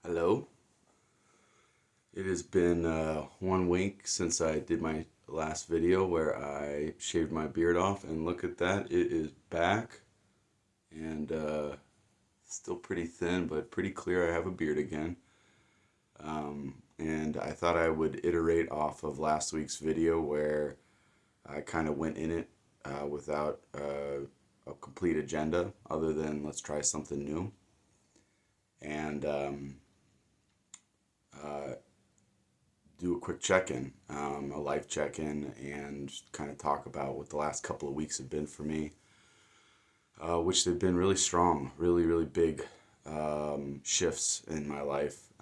Hello. It has been 1 week since I did my last video where I shaved my beard off, and look at that, it is back and still pretty thin, but pretty clear. I have a beard again. And I thought I would iterate off of last week's video where I kind of went in it without a complete agenda other than let's try something new. And uh, do a quick check-in, a life check-in, and kind of talk about what the last couple of weeks have been for me, which have been really strong, really, really big shifts in my life,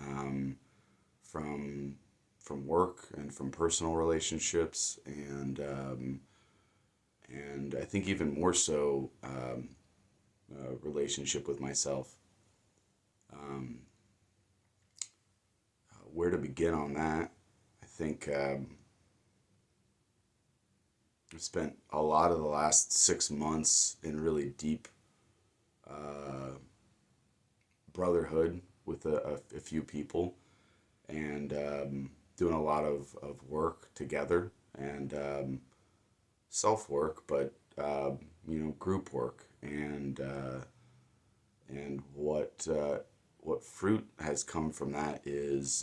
from from work and from personal relationships, and I think even more so, relationship with myself. Um, where to begin on that? I think I've spent a lot of the last 6 months in really deep uh, brotherhood with a few people, and doing a lot of work together, and self work, but group work, and what fruit has come from that is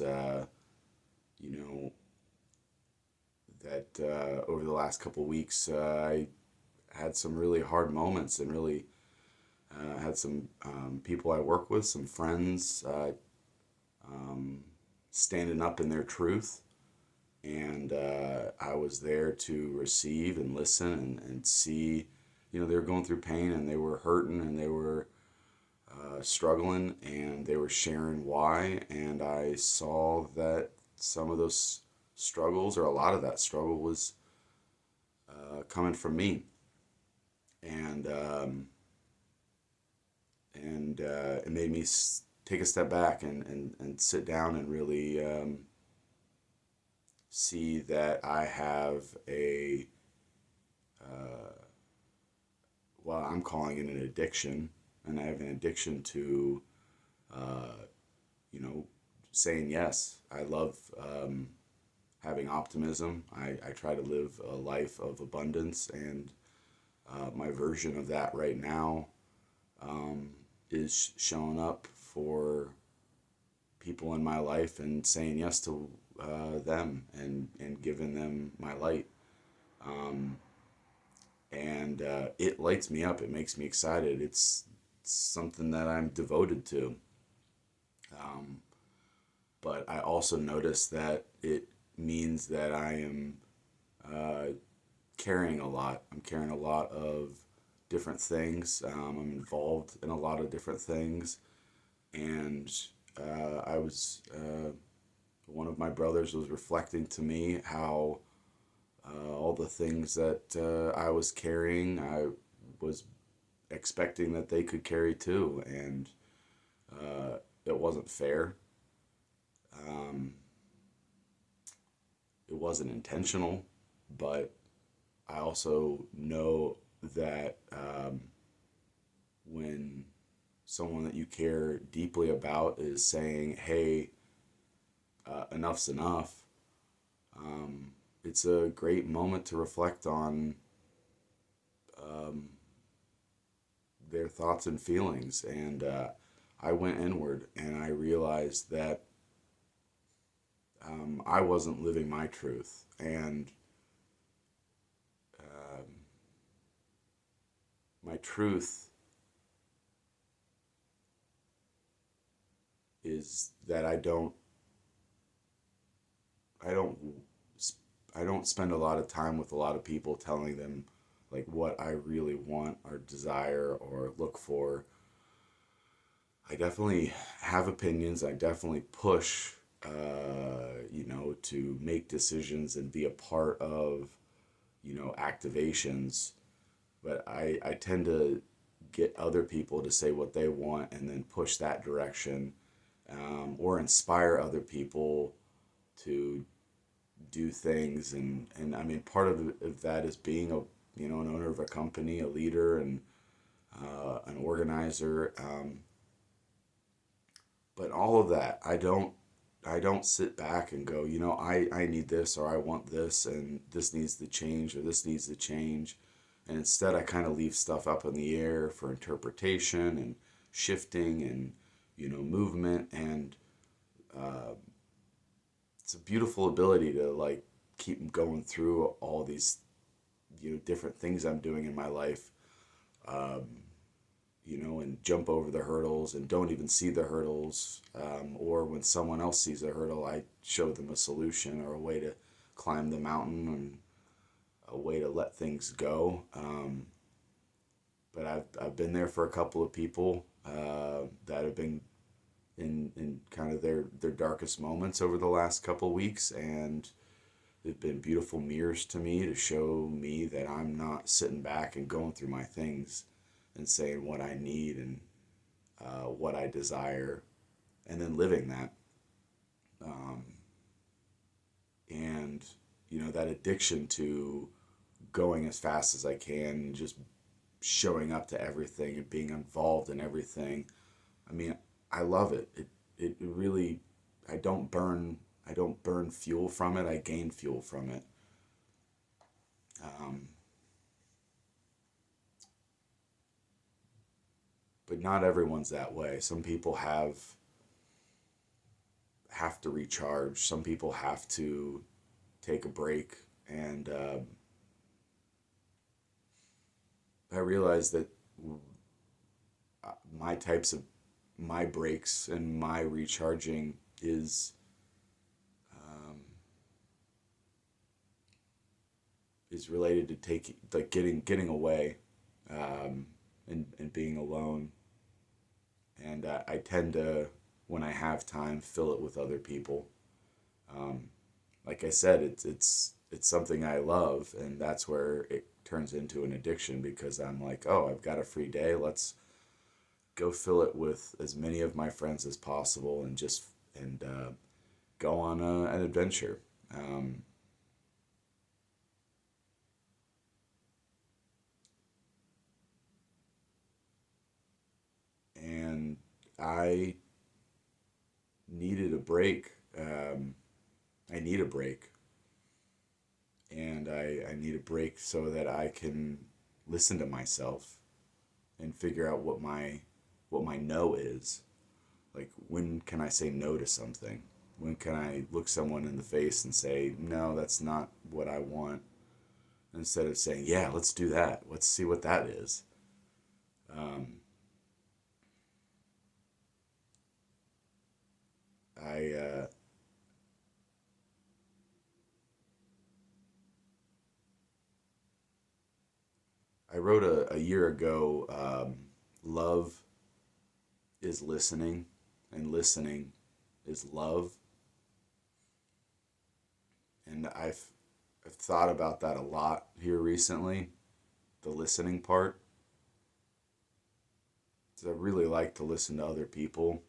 you know that over the last couple of weeks I had some really hard moments, and really had some people I work with, some friends, um, standing up in their truth. And I was there to receive and listen, and see, they were going through pain, and they were hurting, and they were struggling, and they were sharing why. And I saw that some of those struggles, or a lot of that struggle, was coming from me. And it made me take a step back, and sit down and really see that I have uh, well, I'm calling it an addiction, and I have an addiction to, uh, you know, saying yes. I love having optimism. I try to live a life of abundance, and my version of that right now um, is showing up for people in my life and saying yes to them, and giving them my light. Um, and it lights me up. It makes me excited. It's something that I'm devoted to. Um, but I also notice that it means that I am uh, carrying a lot. I'm carrying a lot of different things. I'm involved in a lot of different things. And I was, one of my brothers was reflecting to me how all the things that I was carrying, I was expecting that they could carry too. And it wasn't fair. Um, it wasn't intentional, but I also know that when someone that you care deeply about is saying, hey, enough's enough, it's a great moment to reflect on um, their thoughts and feelings. And I went inward, and I realized that I wasn't living my truth. And um, my truth is that I don't I don't spend a lot of time with a lot of people telling them like what I really want or desire or look for. I definitely have opinions. I definitely push, to make decisions and be a part of, activations. But I tend to get other people to say what they want, and then push that direction, or inspire other people to do things. And I mean, part of that is being an owner of a company, a leader, and an organizer. But all of that, I don't sit back and go, I need this, or I want this, and this needs to change, or this needs to change. And instead, I kind of leave stuff up in the air for interpretation and shifting and, movement. And uh, it's a beautiful ability to like keep going through all these, different things I'm doing in my life. Um, and jump over the hurdles and don't even see the hurdles. Or when someone else sees a hurdle, I show them a solution or a way to climb the mountain and a way to let things go. But I've been there for a couple of people that have been in kind of their darkest moments over the last couple of weeks, and they've been beautiful mirrors to me to show me that I'm not sitting back and going through my things and saying what I need and what I desire, and then living that. Um, and that addiction to going as fast as I can and just showing up to everything and being involved in everything. I mean, I love it. It really. I don't burn. I don't burn fuel from it. I gain fuel from it. Um, but not everyone's that way. Some people have to recharge. Some people have to take a break. And I realize that my types of my breaks and my recharging um, is related to taking like getting away, um, and being alone. And I tend to, when I have time, fill it with other people. Um, like I said, it's something I love, and that's where it turns into an addiction because I'm like, oh, I've got a free day. Let's go fill it with as many of my friends as possible, and just and go on an adventure. Um, and I needed a break. I need a break, and I need a break so that I can listen to myself and figure out what my no is. Like, when can I say no to something? When can I look someone in the face and say, no, that's not what I want? Instead of saying, yeah, let's do that. Let's see what that is. Um, I I wrote a year ago, love is listening, and listening is love. And I've thought about that a lot here recently, the listening part. 'Cause I really like to listen to other people,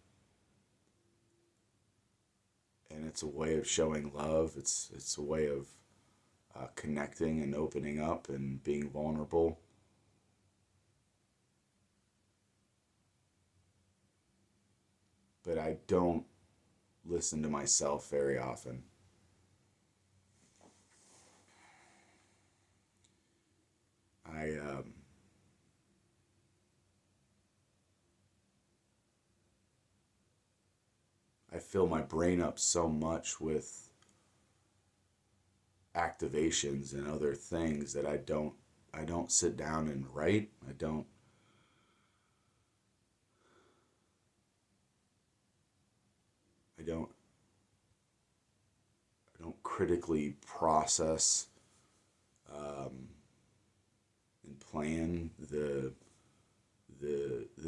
and it's a way of showing love. It's a way of connecting and opening up and being vulnerable. But I don't listen to myself very often. I fill my brain up so much with activations and other things that I don't sit down and write. I don't I don't critically process um, and plan the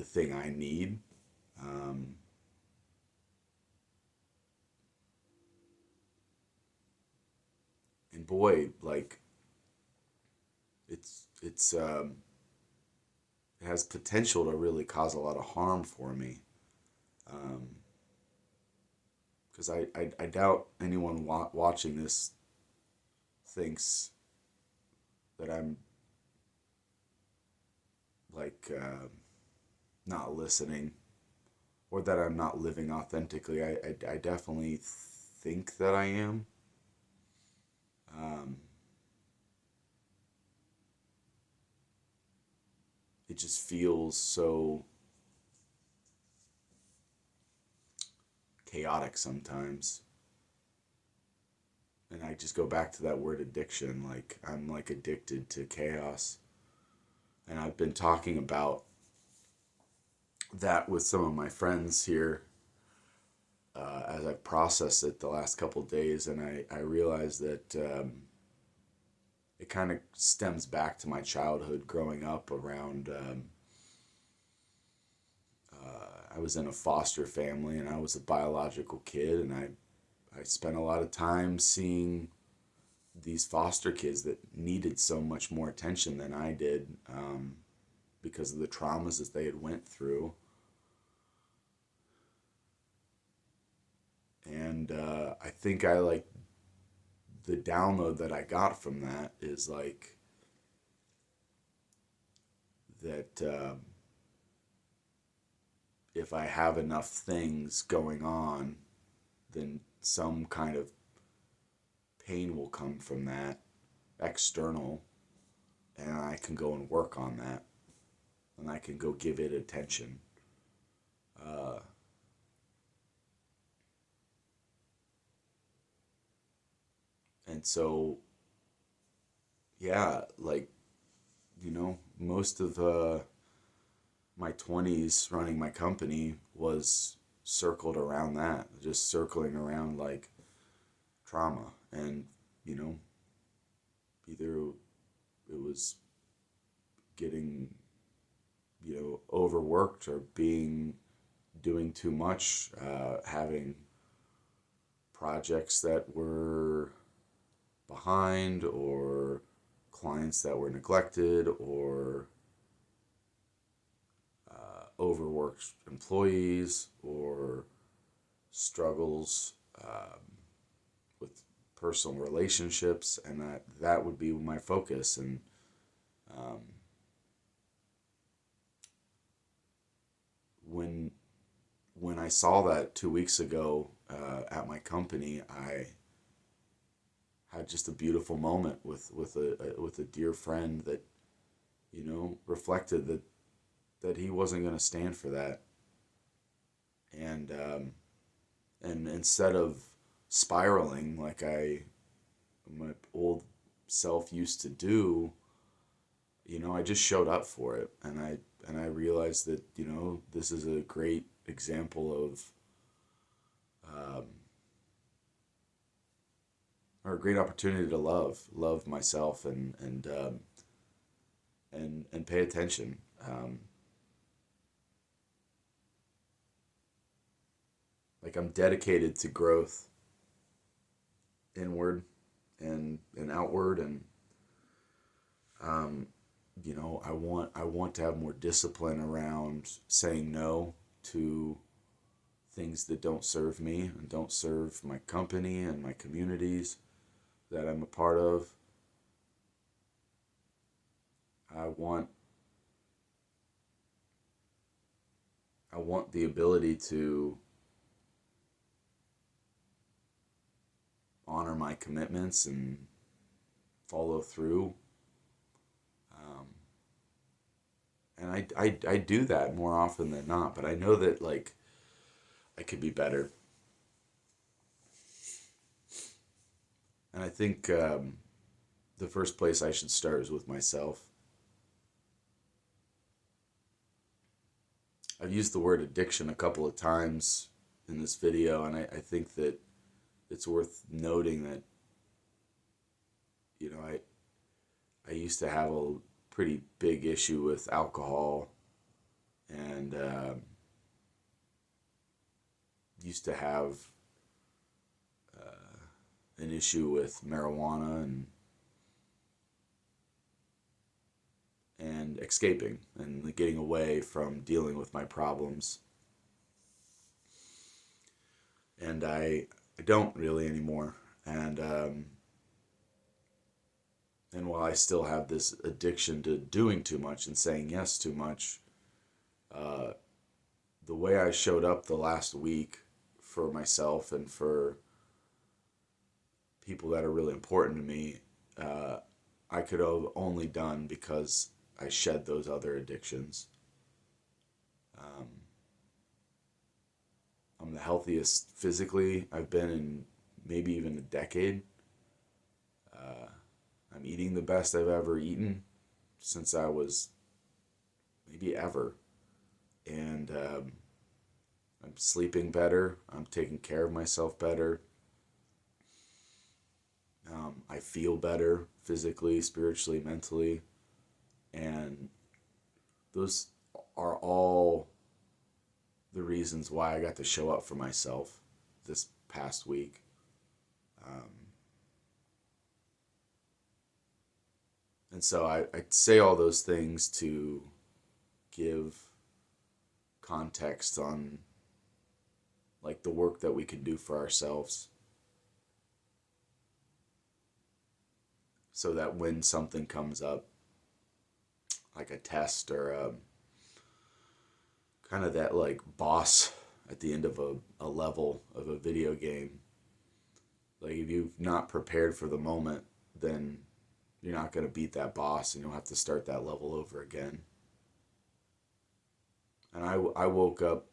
thing I need. Um, and boy, like, it's it has potential to really cause a lot of harm for me. Um, because I doubt anyone watching this thinks that I'm like not listening or that I'm not living authentically. I definitely think that I am. Um, it just feels so chaotic sometimes. And I just go back to that word addiction. Like, I'm like addicted to chaos. And I've been talking about that with some of my friends here as I've processed it the last couple of days. And I realized that it kind of stems back to my childhood growing up around. I was in a foster family and I was a biological kid, and I spent a lot of time seeing these foster kids that needed so much more attention than I did, because of the traumas that they had went through. And I think I like the download that I got from that is like that if I have enough things going on, then some kind of pain will come from that external, and I can go and work on that, and I can go give it attention. Uh, and so, yeah, like, most of my 20s running my company was circled around that, just circling around like trauma. And, you know, either it was getting, overworked, or doing too much, having projects that were behind, or clients that were neglected, or overworked employees, or struggles with personal relationships, and that would be my focus. And um, when when I saw that 2 weeks ago at my company, I had just a beautiful moment with a dear friend that reflected that he wasn't going to stand for that. And instead of spiraling like my old self used to do, I just showed up for it. And I realized that this is a great example of um, or a great opportunity to love myself, and pay attention. Like, I'm dedicated to growth, inward and outward. And um, I want to have more discipline around saying no to things that don't serve me and don't serve my company and my communities that I'm a part of. I want I want the ability to honor my commitments and follow through. Um, and I do that more often than not, but I know that, like, I could be better. And I think the first place I should start is with myself. I've used the word addiction a couple of times in this video, and I think that it's worth noting that, I used to have a pretty big issue with alcohol, and used to have an issue with marijuana, and escaping and getting away from dealing with my problems. And I don't really anymore. And while I still have this addiction to doing too much and saying yes too much, uh, the way I showed up the last week for myself and for people that are really important to me, I could have only done because I shed those other addictions. Um, I'm the healthiest physically I've been in maybe even a decade. Uh, I'm eating the best I've ever eaten since I was maybe ever. And I'm sleeping better. I'm taking care of myself better. I feel better physically, spiritually, mentally. And those are all the reasons why I got to show up for myself this past week. Um, and so I say all those things to give context on like the work that we can do for ourselves so that when something comes up, like a test or kind of that like boss at the end of a level of a video game, like if you've not prepared for the moment, then you're not going to beat that boss and you'll have to start that level over again. And I woke up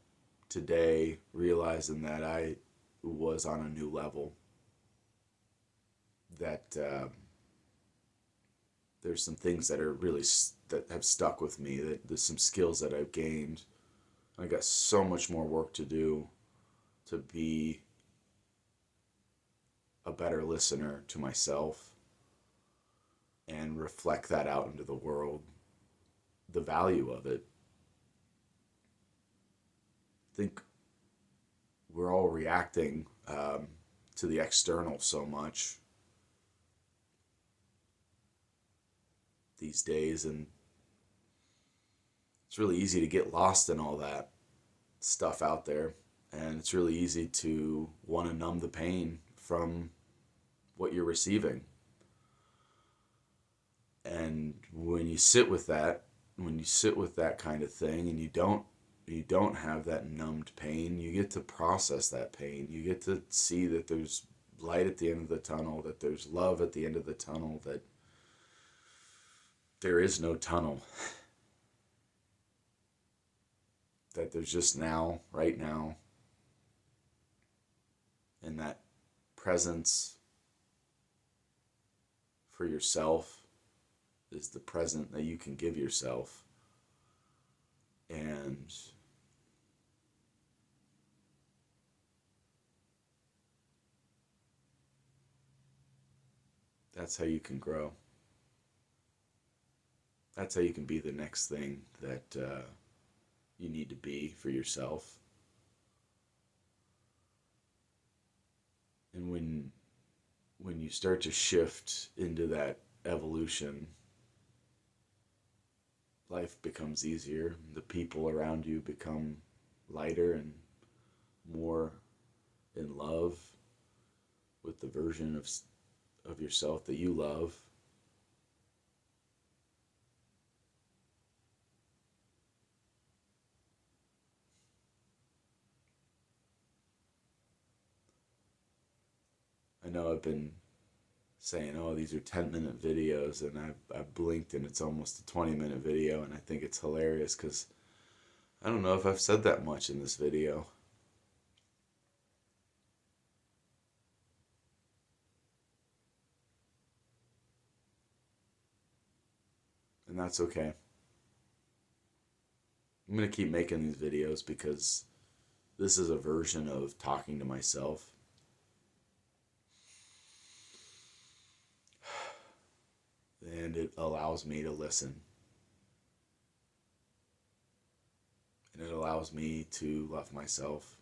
today realizing that I was on a new level, that there's some things that are really that have stuck with me, that there's some skills that I've gained. I got so much more work to do to be a better listener to myself and reflect that out into the world, the value of it. I think we're all reacting to the external so much these days, and it's really easy to get lost in all that stuff out there, and it's really easy to want to numb the pain from what you're receiving. And when you sit with that, kind of thing, and you don't have that numbed pain, you get to process that pain. You get to see that there's light at the end of the tunnel, that there's love at the end of the tunnel, that there is no tunnel. That there's just now, right now, and that presence for yourself is the present that you can give yourself. And that's how you can grow. That's how you can be the next thing that you need to be for yourself. And when you start to shift into that evolution, life becomes easier. The people around you become lighter and more in love with the version of yourself that you love. I know I've been saying, oh, these are 10-minute videos, and I've blinked and it's almost a 20-minute video, and I think it's hilarious because I don't know if I've said that much in this video. And that's okay. I'm going to keep making these videos because this is a version of talking to myself. And it allows me to listen. And it allows me to love myself.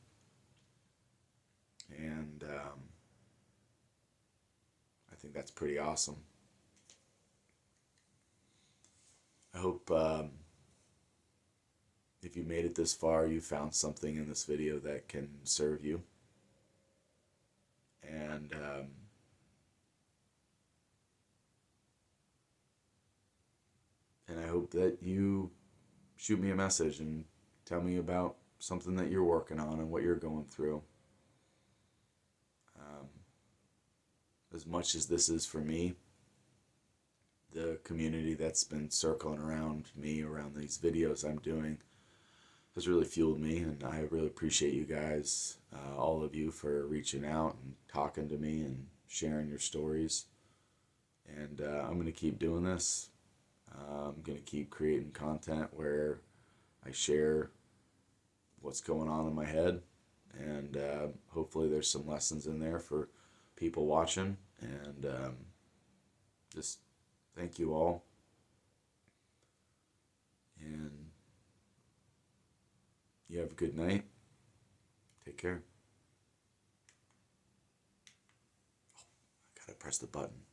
And I think that's pretty awesome. I hope if you made it this far, you found something in this video that can serve you. And I hope that you shoot me a message and tell me about something that you're working on and what you're going through. Um, as much as this is for me, the community that's been circling around me, around these videos I'm doing, has really fueled me, and I really appreciate you guys, all of you, for reaching out and talking to me and sharing your stories. And I'm going to keep doing this. I'm going to keep creating content where I share what's going on in my head, and hopefully there's some lessons in there for people watching. And just thank you all, and you have a good night. Take care. I gotta press the button.